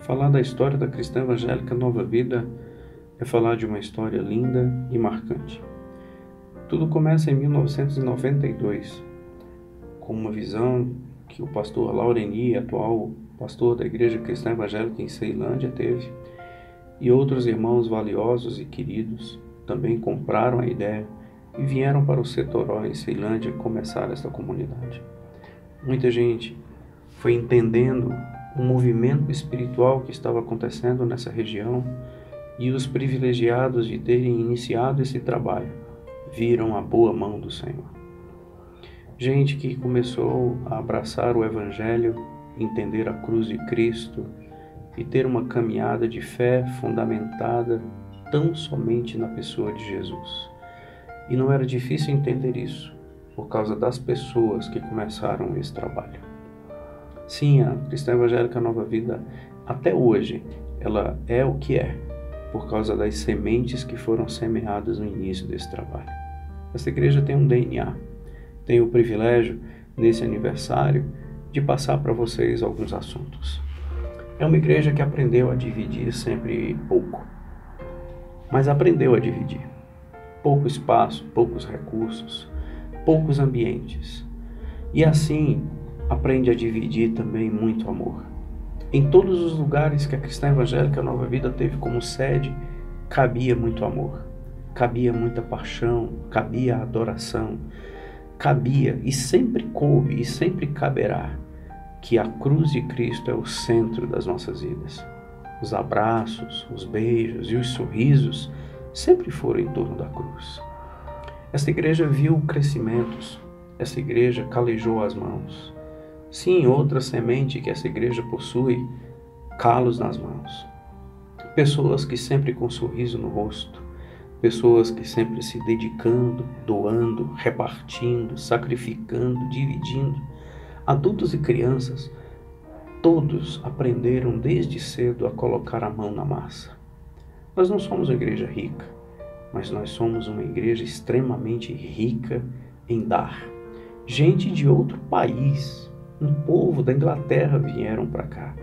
Falar da história da Cristã Evangélica Nova Vida é falar de uma história linda e marcante. Tudo começa em 1992, com uma visão que o pastor Laureni, atual pastor da Igreja Cristã Evangélica em Ceilândia, teve, e outros irmãos valiosos e queridos também compraram a ideia e vieram para o Setoró, em Ceilândia, começar esta comunidade. Muita gente foi entendendo o movimento espiritual que estava acontecendo nessa região e os privilegiados de terem iniciado esse trabalho viram a boa mão do Senhor. Gente que começou a abraçar o Evangelho, entender a cruz de Cristo e ter uma caminhada de fé fundamentada tão somente na pessoa de Jesus. E não era difícil entender isso, por causa das pessoas que começaram esse trabalho. Sim, a Cristã Evangélica Nova Vida, até hoje, ela é o que é, por causa das sementes que foram semeadas no início desse trabalho. Essa igreja tem um DNA. Tenho o privilégio, nesse aniversário, de passar para vocês alguns assuntos. É uma igreja que aprendeu a dividir sempre pouco, mas aprendeu a dividir. Pouco espaço, poucos recursos, poucos ambientes. E assim, aprende a dividir também muito amor. Em todos os lugares que a Cristã Evangélica Nova Vida teve como sede, cabia muito amor, cabia muita paixão, cabia adoração, cabia e sempre coube e sempre caberá que a cruz de Cristo é o centro das nossas vidas. Os abraços, os beijos e os sorrisos sempre foram em torno da cruz. Esta igreja viu crescimentos, essa igreja calejou as mãos. Sim, outra semente que essa igreja possui, calos nas mãos. Pessoas que sempre com sorriso no rosto, pessoas que sempre se dedicando, doando, repartindo, sacrificando, dividindo. Adultos e crianças, todos aprenderam desde cedo a colocar a mão na massa. Nós não somos uma igreja rica, mas nós somos uma igreja extremamente rica em dar. Gente de outro país, um povo da Inglaterra vieram para cá.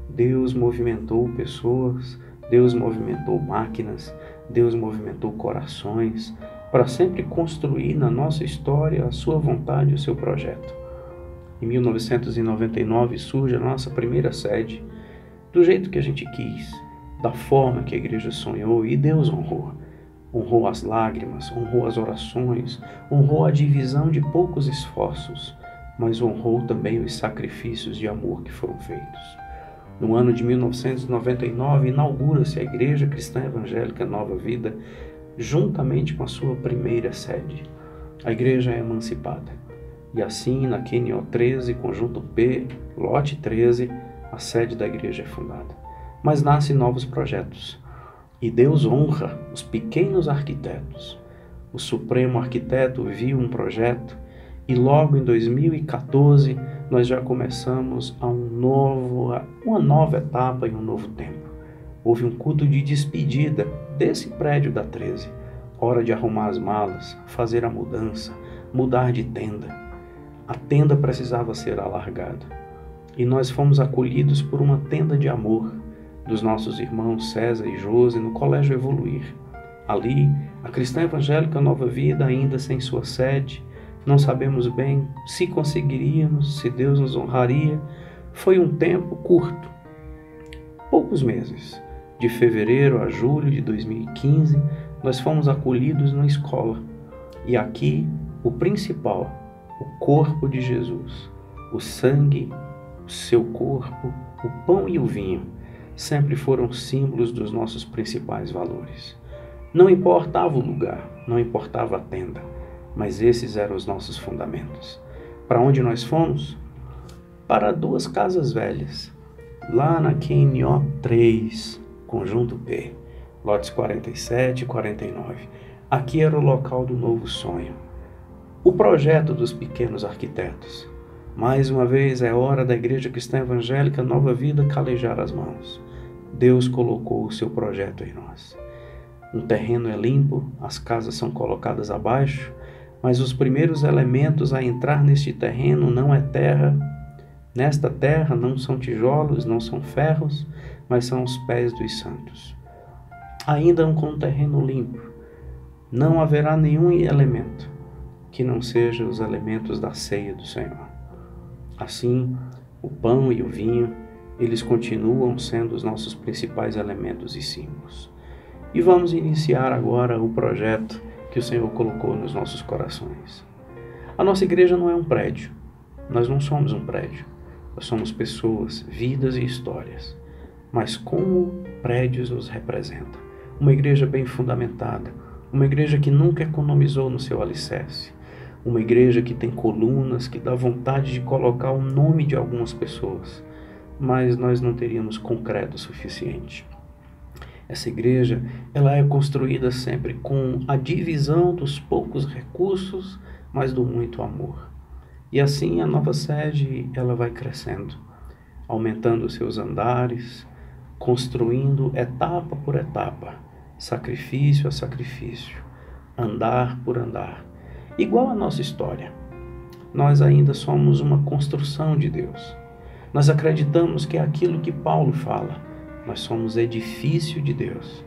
Deus movimentou pessoas, Deus movimentou máquinas, Deus movimentou corações para sempre construir na nossa história a sua vontade e o seu projeto. Em 1999 surge a nossa primeira sede, do jeito que a gente quis, da forma que a igreja sonhou, e Deus honrou. Honrou as lágrimas, honrou as orações, honrou a divisão de poucos esforços, mas honrou também os sacrifícios de amor que foram feitos. No ano de 1999, inaugura-se a Igreja Cristã Evangélica Nova Vida, juntamente com a sua primeira sede. A igreja é emancipada. E assim, na QNO 13, Conjunto P, Lote 13, a sede da igreja é fundada. Mas nascem novos projetos. E Deus honra os pequenos arquitetos. O Supremo Arquiteto viu um projeto e logo em 2014 nós já começamos uma nova etapa e um novo tempo. Houve um culto de despedida desse prédio da 13. Hora de arrumar as malas, fazer a mudança, mudar de tenda. A tenda precisava ser alargada. E nós fomos acolhidos por uma tenda de amor dos nossos irmãos César e Josi no Colégio Evoluir. Ali, a Cristã Evangélica Nova Vida, ainda sem sua sede, não sabemos bem se conseguiríamos, se Deus nos honraria. Foi um tempo curto, poucos meses. De fevereiro a julho de 2015, nós fomos acolhidos na escola. E aqui, o principal, o corpo de Jesus, o sangue, o seu corpo, o pão e o vinho, sempre foram símbolos dos nossos principais valores. Não importava o lugar, não importava a tenda, mas esses eram os nossos fundamentos. Para onde nós fomos? Para 2 casas velhas, lá na QNO 3, Conjunto P, lotes 47 e 49. Aqui era o local do novo sonho. O projeto dos pequenos arquitetos. Mais uma vez é hora da Igreja Cristã Evangélica Nova Vida calejar as mãos. Deus colocou o seu projeto em nós. Um terreno é limpo, as casas são colocadas abaixo, mas os primeiros elementos a entrar neste terreno não é terra, Nesta terra não são tijolos, não são ferros, mas são os pés dos santos. Ainda com um terreno limpo, não haverá nenhum elemento que não seja os elementos da ceia do Senhor. Assim, o pão e o vinho, eles continuam sendo os nossos principais elementos e símbolos. E vamos iniciar agora o projeto que o Senhor colocou nos nossos corações. A nossa igreja não é um prédio. Nós não somos um prédio. Nós somos pessoas, vidas e histórias. Mas como prédios nos representam? Uma igreja bem fundamentada. Uma igreja que nunca economizou no seu alicerce. Uma igreja que tem colunas, que dá vontade de colocar o nome de algumas pessoas. Mas nós não teríamos concreto suficiente. Essa igreja, ela é construída sempre com a divisão dos poucos recursos, mas do muito amor. E assim a nova sede, ela vai crescendo, aumentando seus andares, construindo etapa por etapa, sacrifício a sacrifício, andar por andar. Igual a nossa história, nós ainda somos uma construção de Deus. Nós acreditamos que é aquilo que Paulo fala. Nós somos edifício de Deus.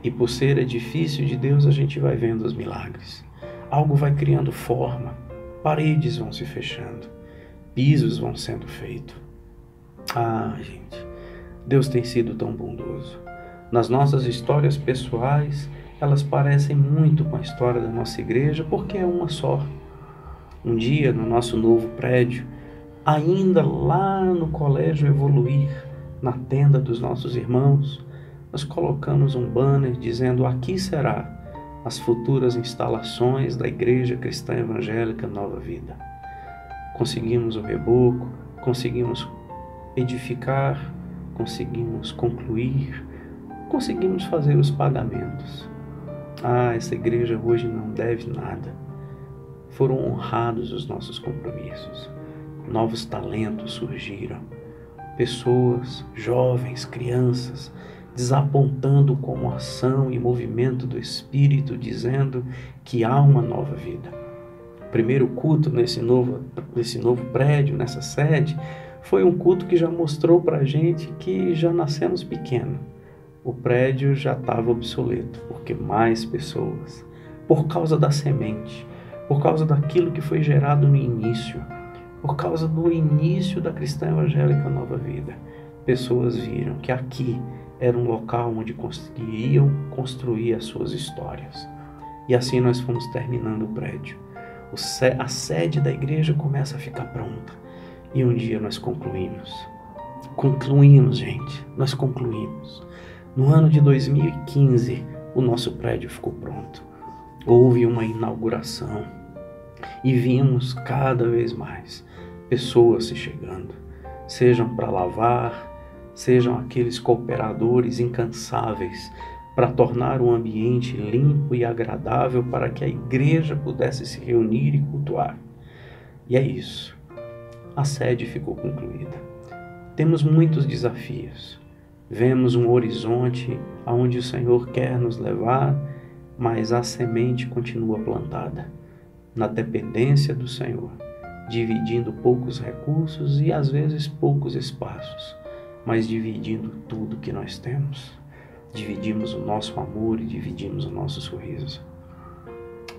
E por ser edifício de Deus, a gente vai vendo os milagres. Algo vai criando forma, paredes vão se fechando, pisos vão sendo feitos. Ah, gente, Deus tem sido tão bondoso. Nas nossas histórias pessoais, elas parecem muito com a história da nossa igreja, porque é uma só. Um dia, no nosso novo prédio, ainda lá no Colégio Evoluir, na tenda dos nossos irmãos, nós colocamos um banner dizendo: aqui será as futuras instalações da Igreja Cristã Evangélica Nova Vida. Conseguimos o reboco, conseguimos edificar, conseguimos concluir, conseguimos fazer os pagamentos. Ah, essa igreja hoje não deve nada. Foram honrados os nossos compromissos. Novos talentos surgiram. Pessoas, jovens, crianças, desapontando como ação e movimento do Espírito, dizendo que há uma nova vida. O primeiro culto nesse novo prédio, nessa sede, foi um culto que já mostrou para a gente que já nascemos pequenos. O prédio já estava obsoleto, porque mais pessoas, por causa da semente, por causa daquilo que foi gerado no início, por causa do início da Cristã Evangélica Nova Vida, pessoas viram que aqui era um local onde conseguiriam construir as suas histórias. E assim nós fomos terminando o prédio. A sede da igreja começa a ficar pronta. E um dia nós concluímos. Concluímos, gente. Nós concluímos. No ano de 2015, o nosso prédio ficou pronto. Houve uma inauguração. E vimos cada vez mais pessoas se chegando. Sejam para lavar, sejam aqueles cooperadores incansáveis para tornar o ambiente limpo e agradável para que a igreja pudesse se reunir e cultuar. E é isso. A sede ficou concluída. Temos muitos desafios. Vemos um horizonte aonde o Senhor quer nos levar, mas a semente continua plantada, na dependência do Senhor, dividindo poucos recursos e às vezes poucos espaços, mas dividindo tudo que nós temos. Dividimos o nosso amor e dividimos o nosso sorriso.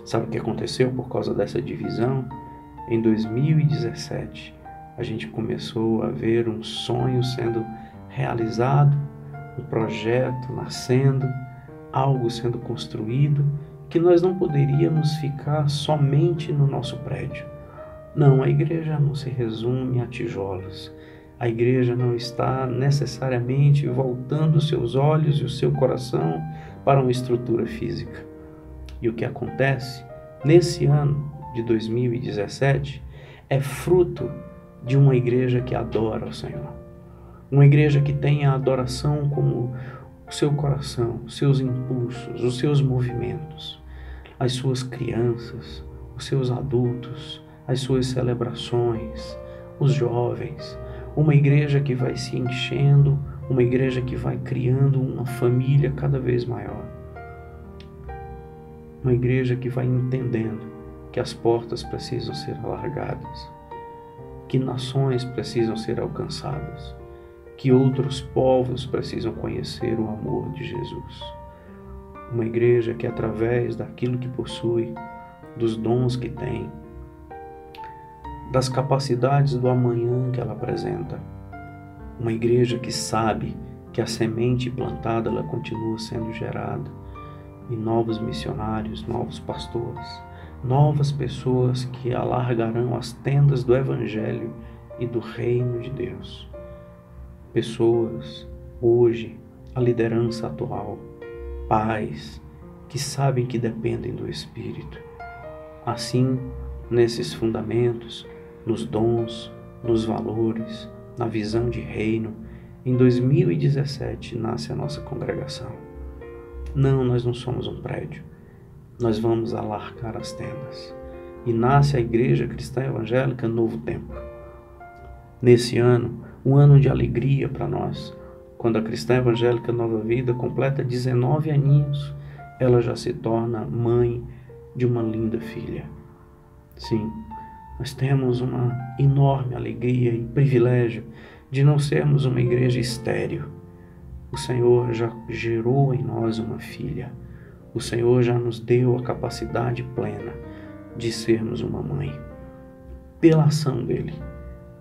Sabe o que aconteceu por causa dessa divisão? Em 2017, a gente começou a ver um sonho sendo realizado, um projeto nascendo, algo sendo construído, que nós não poderíamos ficar somente no nosso prédio. Não, a igreja não se resume a tijolos. A igreja não está necessariamente voltando seus olhos e o seu coração para uma estrutura física. E o que acontece nesse ano de 2017 é fruto de uma igreja que adora o Senhor. Uma igreja que tem a adoração como o seu coração, os seus impulsos, os seus movimentos, as suas crianças, os seus adultos, as suas celebrações, os jovens. Uma igreja que vai se enchendo, uma igreja que vai criando uma família cada vez maior. Uma igreja que vai entendendo que as portas precisam ser alargadas. que nações precisam ser alcançadas, que outros povos precisam conhecer o amor de Jesus. Uma igreja que, através daquilo que possui, dos dons que tem, das capacidades do amanhã que ela apresenta, uma igreja que sabe que a semente plantada ela continua sendo gerada, e novos missionários, novos pastores, novas pessoas que alargarão as tendas do Evangelho e do Reino de Deus. Pessoas, hoje, a liderança atual, pais, que sabem que dependem do Espírito. Assim, nesses fundamentos, nos dons, nos valores, na visão de reino, em 2017 nasce a nossa congregação. Não, nós não somos um prédio. Nós vamos alargar as tendas. E nasce a Igreja Cristã Evangélica Novo Tempo. Nesse ano, um ano de alegria para nós. Quando a Cristã Evangélica Nova Vida completa 19 aninhos, ela já se torna mãe de uma linda filha. Sim, nós temos uma enorme alegria e privilégio de não sermos uma igreja estéril. O Senhor já gerou em nós uma filha. O Senhor já nos deu a capacidade plena de sermos uma mãe. Pela ação dEle,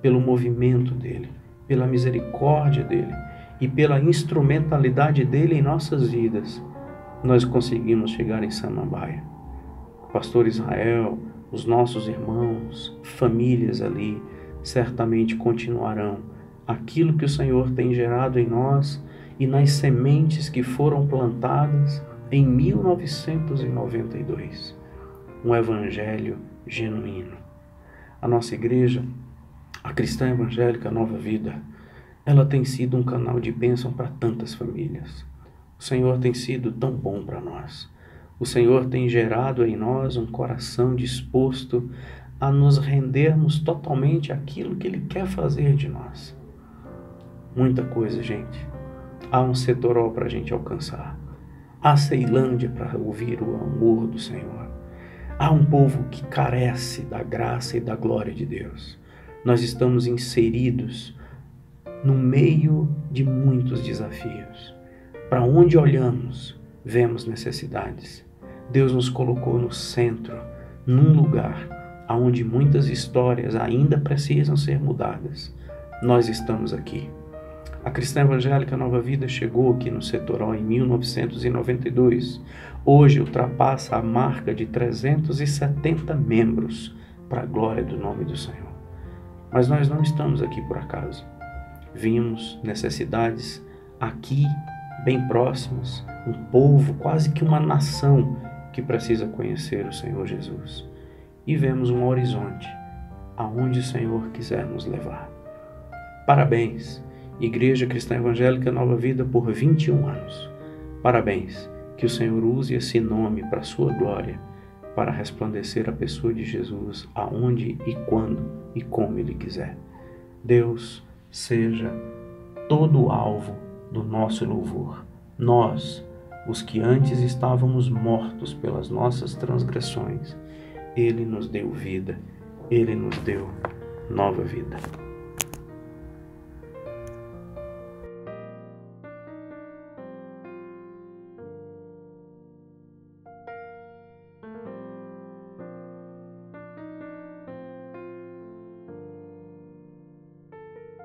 pelo movimento dEle, pela misericórdia dEle e pela instrumentalidade dEle em nossas vidas, nós conseguimos chegar em Samambaia. O pastor Israel, os nossos irmãos, famílias ali, certamente continuarão aquilo que o Senhor tem gerado em nós e nas sementes que foram plantadas em 1992. Um evangelho genuíno. A nossa igreja, a Cristã Evangélica Nova Vida, ela tem sido um canal de bênção para tantas famílias. O Senhor tem sido tão bom para nós. O Senhor tem gerado em nós um coração disposto a nos rendermos totalmente àquilo que Ele quer fazer de nós. Muita coisa, gente. Há um Setoró para a gente alcançar. Há Ceilândia para ouvir o amor do Senhor. Há um povo que carece da graça e da glória de Deus. Nós estamos inseridos no meio de muitos desafios. Para onde olhamos, vemos necessidades. Deus nos colocou no centro, num lugar onde muitas histórias ainda precisam ser mudadas. Nós estamos aqui. A Cristã Evangélica Nova Vida chegou aqui no Setoró em 1992. Hoje ultrapassa a marca de 370 membros para a glória do nome do Senhor. Mas nós não estamos aqui por acaso. Vimos necessidades aqui, bem próximas, um povo, quase que uma nação que precisa conhecer o Senhor Jesus. E vemos um horizonte aonde o Senhor quiser nos levar. Parabéns, Igreja Cristã Evangélica Nova Vida, por 21 anos. Parabéns, que o Senhor use esse nome para a sua glória, para resplandecer a pessoa de Jesus aonde e quando e como Ele quiser. Deus seja todo o alvo do nosso louvor. Nós, os que antes estávamos mortos pelas nossas transgressões, Ele nos deu vida, Ele nos deu nova vida.